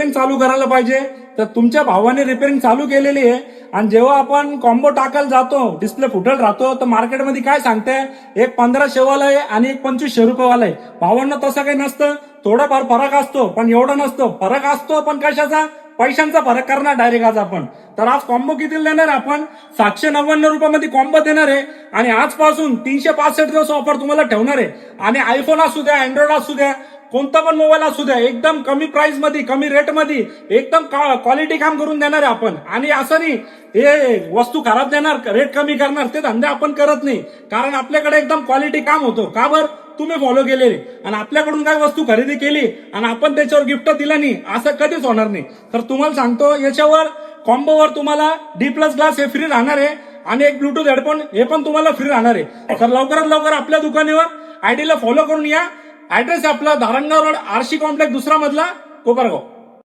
चालू करायला पाहिजे. तर तुमच्या भावाने रिपेअरिंग चालू केलेली आहे आणि जेव्हा आपण कॉम्बो टाकायला जातो डिस्प्ले फुटल राहतो तर मार्केटमध्ये काय सांगते एक 1500 वाला आहे आणि एक 2500 रुपयेवाला आहे. भावांना तसं काही नसतं, थोडाफार फरक असतो पण एवढा नसतो. फरक असतो पण कशाचा, पैशांचा फरक करणार डायरेक्ट आज आपण. तर आज कॉम्बो किती देणार आपण 799 रुपयामध्ये कॉम्बो देणार आहे आणि आजपासून 365 दिवस ऑफर तुम्हाला ठेवणार आहे. आणि आयफोन असू द्या, अँड्रॉइड असू द्या, कोणता पण मोबाईल असू द्या, एकदम कमी प्राइस मध्ये, कमी रेट मध्ये एकदम क्वालिटी काम करून देणार आहे आपण. आणि असं नाही हे वस्तू खराब देणार, रेट कमी करणार, ते धंदे आपण करत नाही. कारण आपल्याकडे एकदम क्वालिटी काम होतो. का बरं, तुम्ही फॉलो केलेले आणि आपल्याकडून काय वस्तू खरेदी केली आणि आपण त्याच्यावर गिफ्ट दिलं नाही, असं कधीच होणार नाही. तर तुम्हाला सांगतो याच्यावर कॉम्बोवर तुम्हाला डी प्लस ग्लास हे फ्री राहणार आहे आणि एक ब्लूटूथ हेडफोन हे पण तुम्हाला फ्री राहणार आहे. तर लवकरात लवकर आपल्या दुकानावर आयडीला फॉलो करून या. ऍड्रेस आपला धारणगाव रोड, आरशी कॉम्प्लेक्स, दुसरा मजला, कोपरगाव.